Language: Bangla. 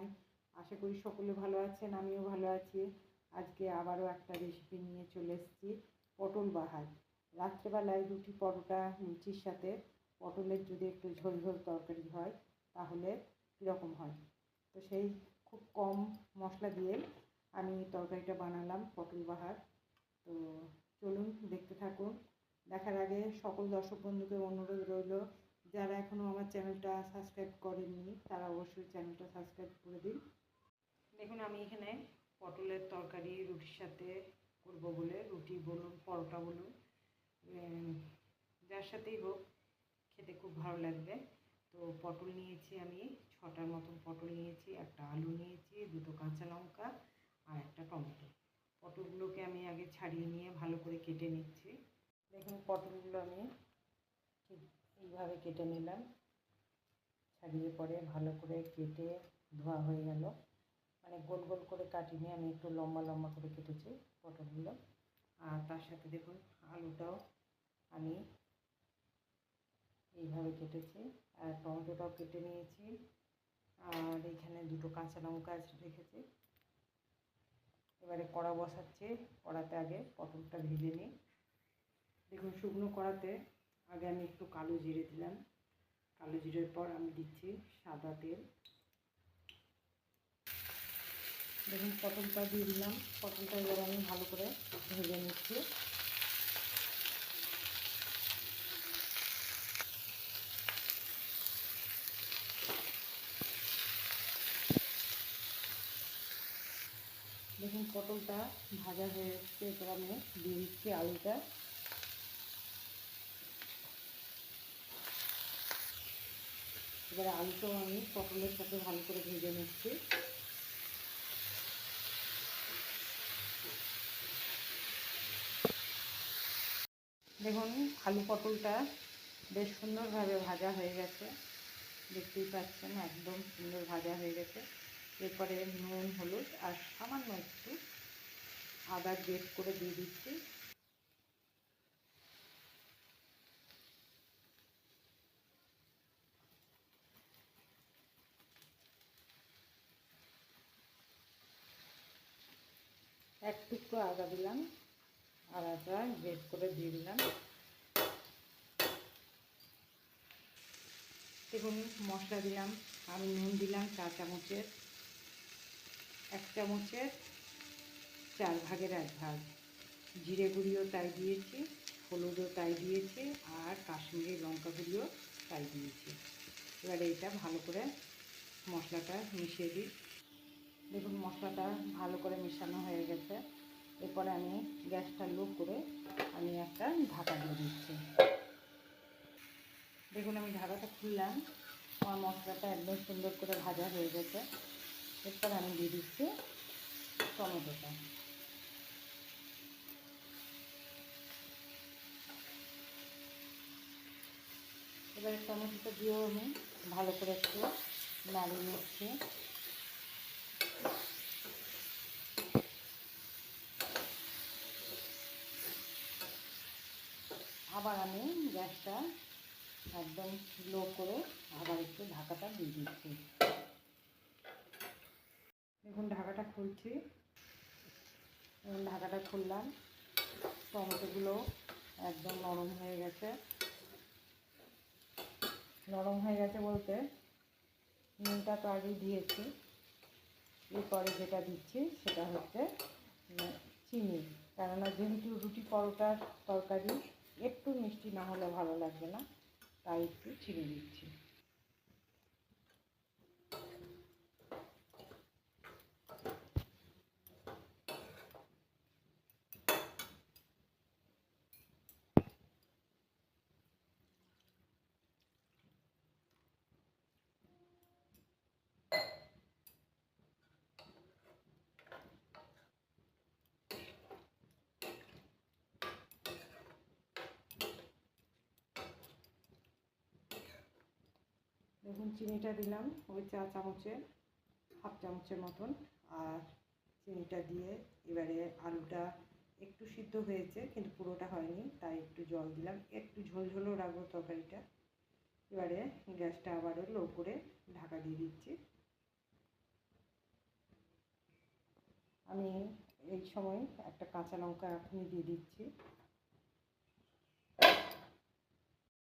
জানাই। আশা করি সকলে ভালো আছেন, আমিও ভালো আছি। আজকে আবারও একটা রেসিপি নিয়ে চলে এসেছি, পটল বাহার। রাত্রেবেলায় রুটি পরোটা লুচির সাথে পটলের যদি একটু ঝোল ঝোল তরকারি হয় তাহলে কীরকম হয়। তো সেই খুব কম মশলা দিয়ে আমি তরকারিটা বানালাম, পটল বাহার। তো চলুন দেখতে থাকুন। দেখার আগে সকল দর্শক বন্ধুকে অনুরোধ রইল, যারা এখনও আমার চ্যানেলটা সাবস্ক্রাইব করেননি তারা অবশ্যই চ্যানেলটা সাবস্ক্রাইব করে দিন। দেখুন, আমি এখানে পটলের তরকারি রুটির সাথে করব বলে, রুটি বলুন পরোটা বলুন যার সাথেই হোক খেতে খুব ভালো লাগবে। তো পটল নিয়েছি আমি 6টার মতন পটল নিয়েছি, একটা আলু নিয়েছি, 2টো কাঁচা লঙ্কা আর একটা টমেটো। পটলগুলোকে আমি আগে ছাড়িয়ে নিয়ে ভালো করে কেটে নিচ্ছি। দেখুন, পটলগুলো আমি ঠিক এইভাবে কেটে নিলাম, ছাড়িয়ে পরে ভালো করে কেটে ধোয়া হয়ে গেল। মানে গোল গোল করে কাটিনি, আমি একটু লম্বা লম্বা করে কেটেছি পটলগুলো। আর তার সাথে দেখুন আলুটাও আমি এইভাবে কেটেছি, আর টমেটোটাও কেটে নিয়েছি, আর এখানে 2টো কাঁচা লঙ্কা রেখেছি। এবারে কড়া বসাচ্ছি, কড়াতে আগে পটলটা ভেজে নিই। দেখুন, শুকনো কড়াতে আগে আমি একটু কালো জিরে দিলাম, কালো জিরের পর আমি দিচ্ছি সাদা তেল। দেখুন, পটলটা দিয়ে দিলাম, পটলটা এবার আমি ভালো করে ভেজে নিচ্ছি। দেখুন, পটলটা ভাজা হয়ে এসছে, এবার আমি দিয়ে দিচ্ছি আলুটা। এবারে আলুটাও আমি পটলের সাথে ভালো করে ভেজে নিচ্ছি। দেখুন, আলু পটলটা বেশ সুন্দরভাবে ভাজা হয়ে গেছে, দেখতেই পাচ্ছেন একদম সুন্দর ভাজা হয়ে গেছে। এরপরে নুন হলুদ আর সামান্য একটু আদা গ্রেট করে দিয়ে দিচ্ছি। এক টুকরো আদা দিলাম, আদাটা গ্রেট করে দিয়ে দিলাম। দেখুন, মশলা দিলাম, আমি নুন দিলাম 1 চামচের 4/1 ভাগ, জিরে গুঁড়িও তাই দিয়েছি, হলুদও তাই দিয়েছি, আর কাশ্মীরি লঙ্কা গুঁড়িও তাই দিয়েছি। এবারে এটা ভালো করে মশলাটা মিশিয়ে দিই। দেখুন, মশলাটা ভালো করে মেশানো হয়ে গেছে। এরপরে আমি গ্যাসটা লো করে আমি একটা ঢাকা দিয়ে দিচ্ছি। দেখুন, আমি ঢাকাটা খুললাম, আমার মশলাটা একদম সুন্দর করে ভাজা হয়ে গেছে। এরপর আমি দিয়ে দিচ্ছি টমেটোটা। এবারে টমেটোটা দিয়েও আমি ভালো করে একটু নাড়িয়ে নিচ্ছি। আবার আমি গ্যাসটা একদম লো করে আবার একটু ঢাকাটা দিয়ে দিচ্ছি। দেখুন, ঢাকাটা খুলছি, ঢাকাটা খুললাম, টমেটোগুলো একদম নরম হয়ে গেছে। নরম হয়ে গেছে বলতে নুনটা তো আগেই দিয়েছি। এরপরে যেটা দিচ্ছি সেটা হচ্ছে চিনি, কেননা যেহেতু রুটি পরোটার তরকারি একটু মিষ্টি না হলে ভালো লাগবে না, তাই একটু চিনি দিচ্ছি। দেখুন, চিনিটা দিলাম ওই 1 চামচের হাফ চামচের মতন, আর চিনিটা দিয়ে এবারে আলুটা একটু সিদ্ধ হয়েছে কিন্তু পুরোটা হয়নি, তাই একটু জল দিলাম, একটু ঝোলঝোলও রাখবো তরকারিটা। এবারে গ্যাসটা আবারও লো করে ঢাকা দিয়ে দিচ্ছি। আমি এই সময় একটা কাঁচা লঙ্কা এখনই দিয়ে দিচ্ছি।